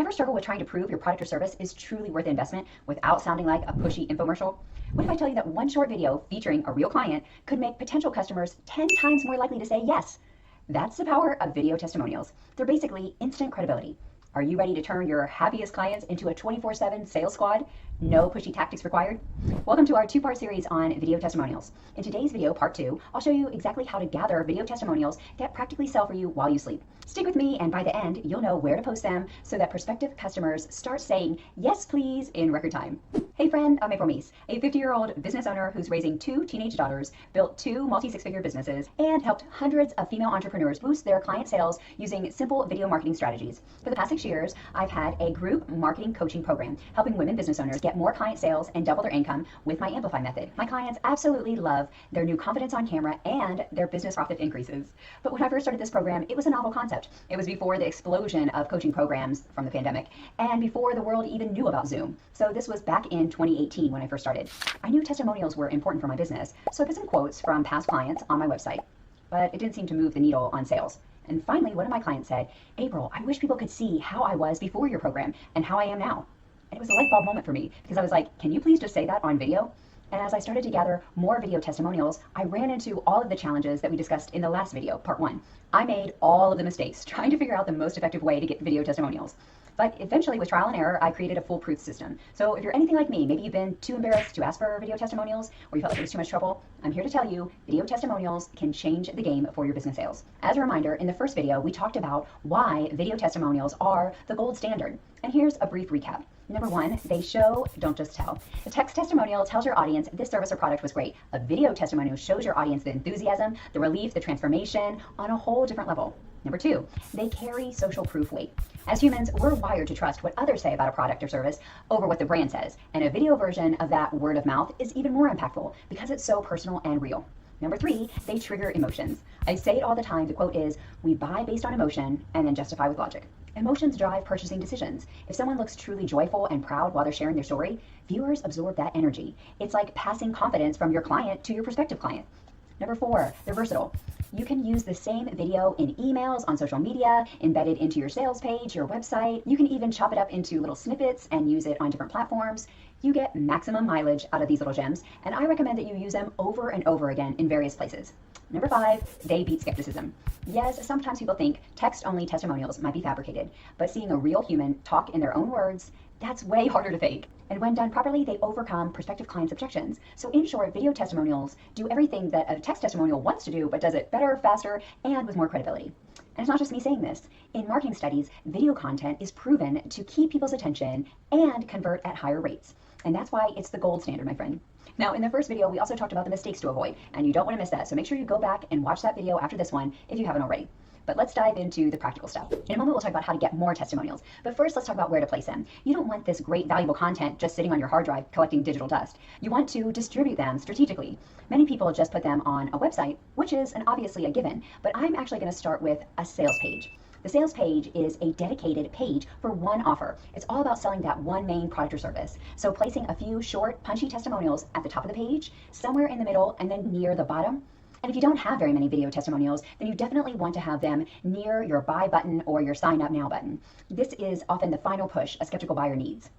Ever struggle with trying to prove your product or service is truly worth the investment without sounding like a pushy infomercial? What if I tell you that one short video featuring a real client could make potential customers 10 times more likely to say yes? That's the power of video testimonials. They're basically instant credibility. Are you ready to turn your happiest clients into a 24/7 sales squad? No pushy tactics required? Welcome to our two-part series on video testimonials. In today's video, part 2, I'll show you exactly how to gather video testimonials that practically sell for you while you sleep. Stick with me, and by the end, you'll know where to post them so that prospective customers start saying yes please in record time. Hey friend, I'm April Meese, a 50-year-old business owner who's raising 2 teenage daughters, built 2 multi-six-figure businesses, and helped hundreds of female entrepreneurs boost their client sales using simple video marketing strategies. For the past 6 years, I've had a group marketing coaching program helping women business owners get more client sales and double their income with my Amplify method. My clients absolutely love their new confidence on camera and their business profit increases. But when I first started this program, it was a novel concept. It was before the explosion of coaching programs from the pandemic and before the world even knew about Zoom. So this was back in 2018 when I first started. I knew testimonials were important for my business, so I put some quotes from past clients on my website, but it didn't seem to move the needle on sales. And finally, one of my clients said, April, I wish people could see how I was before your program and how I am now. And it was a light bulb moment for me because I was like, can you please just say that on video? And as I started to gather more video testimonials, I ran into all of the challenges that we discussed in the last video, part 1. I made all of the mistakes trying to figure out the most effective way to get video testimonials. But eventually, with trial and error, I created a foolproof system. So if you're anything like me, maybe you've been too embarrassed to ask for video testimonials, or you felt like it was too much trouble, I'm here to tell you, video testimonials can change the game for your business sales. As a reminder, in the first video, we talked about why video testimonials are the gold standard. And here's a brief recap. Number 1, they show, don't just tell. A text testimonial tells your audience this service or product was great. A video testimonial shows your audience the enthusiasm, the relief, the transformation on a whole different level. Number 2, they carry social proof weight. As humans, we're wired to trust what others say about a product or service over what the brand says. And a video version of that word of mouth is even more impactful because it's so personal and real. Number 3, they trigger emotions. I say it all the time. The quote is, we buy based on emotion and then justify with logic. Emotions drive purchasing decisions. If someone looks truly joyful and proud while they're sharing their story, viewers absorb that energy. It's like passing confidence from your client to your prospective client. Number 4, they're versatile. You can use the same video in emails, on social media, embedded into your sales page, your website. You can even chop it up into little snippets and use it on different platforms. You get maximum mileage out of these little gems, and I recommend that you use them over and over again in various places. Number 5, they beat skepticism. Yes, sometimes people think text-only testimonials might be fabricated, but seeing a real human talk in their own words, that's way harder to fake. And when done properly, they overcome prospective clients' objections. So in short, video testimonials do everything that a text testimonial wants to do, but does it better, faster, and with more credibility. And it's not just me saying this. In marketing studies, video content is proven to keep people's attention and convert at higher rates. And that's why it's the gold standard, my friend. Now, in the first video, we also talked about the mistakes to avoid, and you don't want to miss that. So make sure you go back and watch that video after this one if you haven't already. But let's dive into the practical stuff. In a moment, we'll talk about how to get more testimonials. But first, let's talk about where to place them. You don't want this great, valuable content just sitting on your hard drive collecting digital dust. You want to distribute them strategically. Many people just put them on a website, which is obviously a given, but I'm actually going to start with a sales page. The sales page is a dedicated page for one offer. It's all about selling that one main product or service. So placing a few short, punchy testimonials at the top of the page, somewhere in the middle, and then near the bottom. And if you don't have very many video testimonials, then you definitely want to have them near your buy button or your sign up now button. This is often the final push a skeptical buyer needs.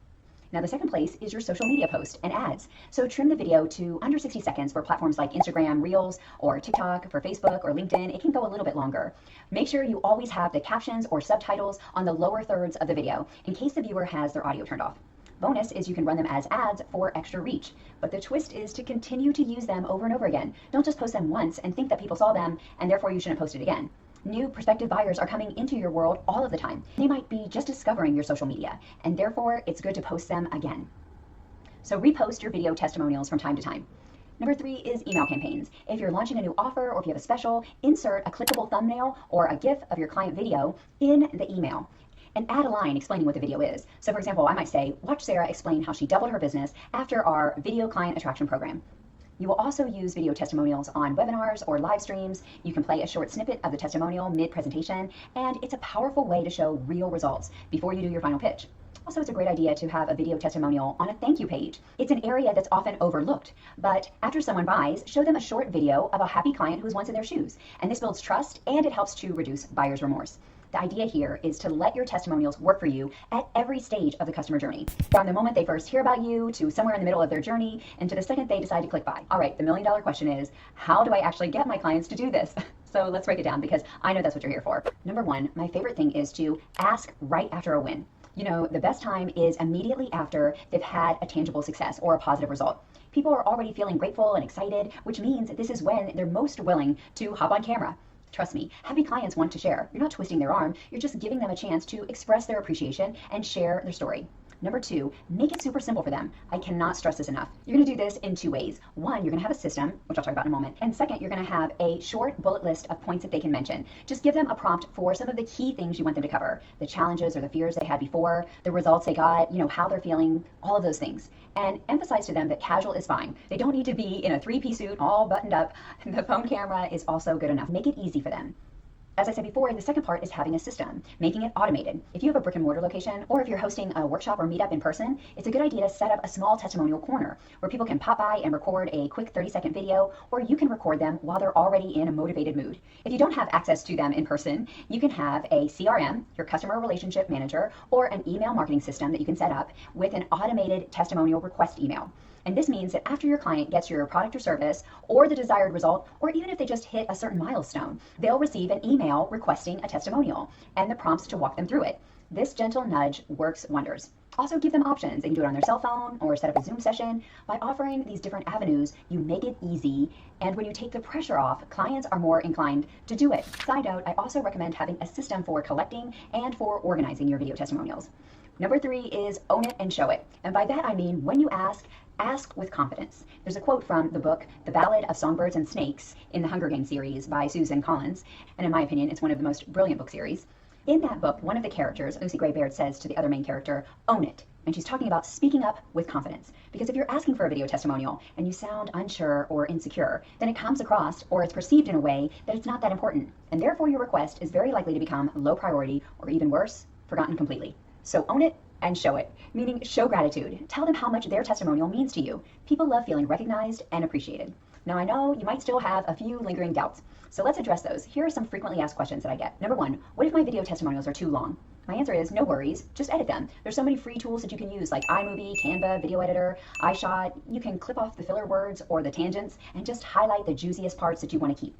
Now, the second place is your social media post and ads. So trim the video to under 60 seconds for platforms like Instagram Reels or TikTok. For Facebook or LinkedIn, it can go a little bit longer. Make sure you always have the captions or subtitles on the lower thirds of the video in case the viewer has their audio turned off. Bonus is you can run them as ads for extra reach. But the twist is to continue to use them over and over again. Don't just post them once and think that people saw them and therefore you shouldn't post it again. New prospective buyers are coming into your world all of the time. They might be just discovering your social media, and therefore it's good to post them again. So repost your video testimonials from time to time. Number 3 is email campaigns. If you're launching a new offer or if you have a special, insert a clickable thumbnail or a GIF of your client video in the email. And add a line explaining what the video is. So for example, I might say, watch Sarah explain how she doubled her business after our video client attraction program. You will also use video testimonials on webinars or live streams. You can play a short snippet of the testimonial mid-presentation, and it's a powerful way to show real results before you do your final pitch. Also, it's a great idea to have a video testimonial on a thank you page. It's an area that's often overlooked, but after someone buys, show them a short video of a happy client who was once in their shoes. And this builds trust, and it helps to reduce buyer's remorse. The idea here is to let your testimonials work for you at every stage of the customer journey, from the moment they first hear about you to somewhere in the middle of their journey and to the second they decide to click buy. All right, the million-dollar question is, how do I actually get my clients to do this? So let's break it down, because I know that's what you're here for. Number one, my favorite thing is to ask right after a win. You know, the best time is immediately after they've had a tangible success or a positive result. People are already feeling grateful and excited, which means this is when they're most willing to hop on camera. Trust me, happy clients want to share. You're not twisting their arm, you're just giving them a chance to express their appreciation and share their story. Number two, make it super simple for them. I cannot stress this enough. You're gonna do this in two ways. One, you're gonna have a system, which I'll talk about in a moment. And second, you're gonna have a short bullet list of points that they can mention. Just give them a prompt for some of the key things you want them to cover. The challenges or the fears they had before, the results they got, how they're feeling, all of those things. And emphasize to them that casual is fine. They don't need to be in a three-piece suit, all buttoned up. The phone camera is also good enough. Make it easy for them. As I said before, the second part is having a system, making it automated. If you have a brick and mortar location, or if you're hosting a workshop or meetup in person, it's a good idea to set up a small testimonial corner where people can pop by and record a quick 30-second video, or you can record them while they're already in a motivated mood. If you don't have access to them in person, you can have a CRM, your customer relationship manager, or an email marketing system that you can set up with an automated testimonial request email. And this means that after your client gets your product or service or the desired result, or even if they just hit a certain milestone, they'll receive an email requesting a testimonial and the prompts to walk them through it. This gentle nudge works wonders. Also give them options. They can do it on their cell phone or set up a Zoom session. By offering these different avenues, you make it easy, and when you take the pressure off, clients are more inclined to do it. Side note, I also recommend having a system for collecting and for organizing your video testimonials. Number three is own it and show it. And by that I mean, when you ask with confidence. There's a quote from the book, The Ballad of Songbirds and Snakes, in the Hunger Games series by Susan Collins. And in my opinion, it's one of the most brilliant book series. In that book, one of the characters, Lucy Gray Baird, says to the other main character, own it. And she's talking about speaking up with confidence. Because if you're asking for a video testimonial and you sound unsure or insecure, then it comes across or it's perceived in a way that it's not that important. And therefore your request is very likely to become low priority, or even worse, forgotten completely. So own it and show it, meaning show gratitude. Tell them how much their testimonial means to you. People love feeling recognized and appreciated. Now I know you might still have a few lingering doubts, so let's address those. Here are some frequently asked questions that I get. Number one, what if my video testimonials are too long? My answer is no worries, just edit them. There's so many free tools that you can use, like iMovie, Canva, Video Editor, iShot. You can clip off the filler words or the tangents and just highlight the juiciest parts that you want to keep.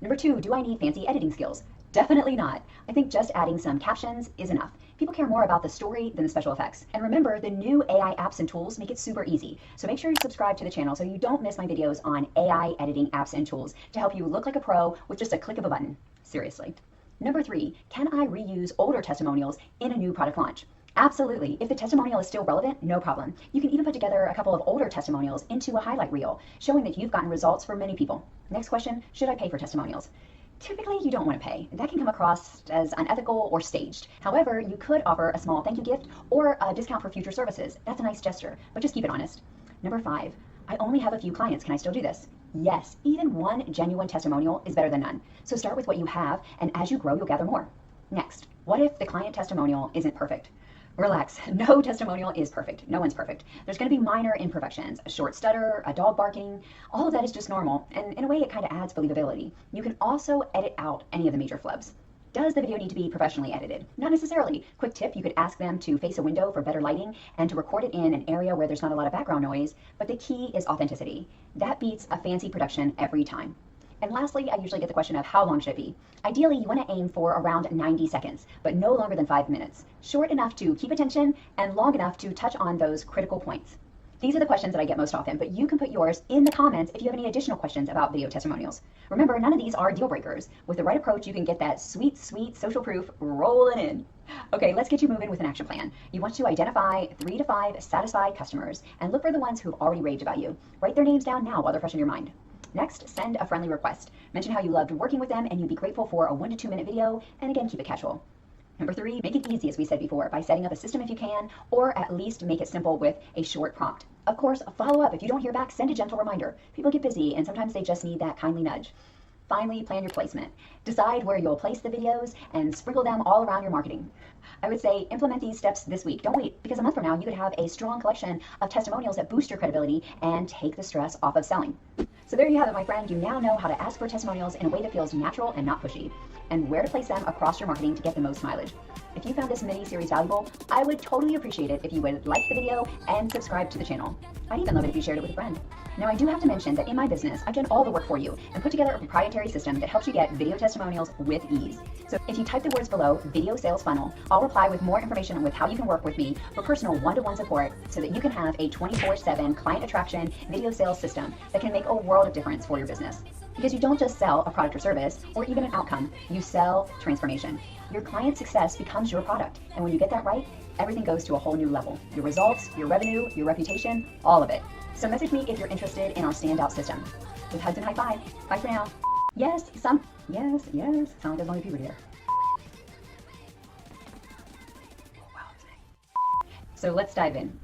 Number two, do I need fancy editing skills? Definitely not. I think just adding some captions is enough. People care more about the story than the special effects. And remember, the new AI apps and tools make it super easy. So make sure you subscribe to the channel so you don't miss my videos on AI editing apps and tools to help you look like a pro with just a click of a button. Seriously. Number three, can I reuse older testimonials in a new product launch? Absolutely. If the testimonial is still relevant, no problem. You can even put together a couple of older testimonials into a highlight reel, showing that you've gotten results for many people. Next question, should I pay for testimonials? Typically, you don't want to pay. That can come across as unethical or staged. However, you could offer a small thank you gift or a discount for future services. That's a nice gesture, but just keep it honest. Number five, I only have a few clients. Can I still do this? Yes, even one genuine testimonial is better than none. So start with what you have, and as you grow, you'll gather more. Next, what if the client testimonial isn't perfect? Relax, no testimonial is perfect. No one's perfect. There's going to be minor imperfections, a short stutter, a dog barking. All of that is just normal, and in a way it kind of adds believability. You can also edit out any of the major flubs. Does the video need to be professionally edited? Not necessarily. Quick tip, you could ask them to face a window for better lighting and to record it in an area where there's not a lot of background noise, but the key is authenticity. That beats a fancy production every time. And lastly, I usually get the question of how long should it be? Ideally, you want to aim for around 90 seconds, but no longer than 5 minutes. Short enough to keep attention and long enough to touch on those critical points. These are the questions that I get most often, but you can put yours in the comments if you have any additional questions about video testimonials. Remember, none of these are deal breakers. With the right approach, you can get that sweet, sweet social proof rolling in. Okay, let's get you moving with an action plan. You want to identify 3 to 5 satisfied customers and look for the ones who've already raved about you. Write their names down now while they're fresh in your mind. Next, send a friendly request. Mention how you loved working with them and you'd be grateful for a 1 to 2 minute video, and again, keep it casual. Number 3, make it easy, as we said before, by setting up a system if you can, or at least make it simple with a short prompt. Of course, follow up. If you don't hear back, send a gentle reminder. People get busy and sometimes they just need that kindly nudge. Finally, plan your placement. Decide where you'll place the videos and sprinkle them all around your marketing. I would say implement these steps this week. Don't wait, because a month from now, you could have a strong collection of testimonials that boost your credibility and take the stress off of selling. So there you have it, my friend. You now know how to ask for testimonials in a way that feels natural and not pushy, and where to place them across your marketing to get the most mileage. If you found this mini-series valuable, I would totally appreciate it if you would like the video and subscribe to the channel. I'd even love it if you shared it with a friend. Now, I do have to mention that in my business, I've done all the work for you and put together a proprietary system that helps you get video testimonials with ease. So if you type the words below, video sales funnel, I'll reply with more information with how you can work with me for personal one-to-one support so that you can have a 24/7 client attraction video sales system that can make a world of difference for your business. Because you don't just sell a product or service or even an outcome, you sell transformation. Your client's success becomes your product. And when you get that right, everything goes to a whole new level. Your results, your revenue, your reputation, all of it. So message me if you're interested in our standout system. With hugs and high five. Bye for now. Yes. Sound like there's only puberty there. So let's dive in.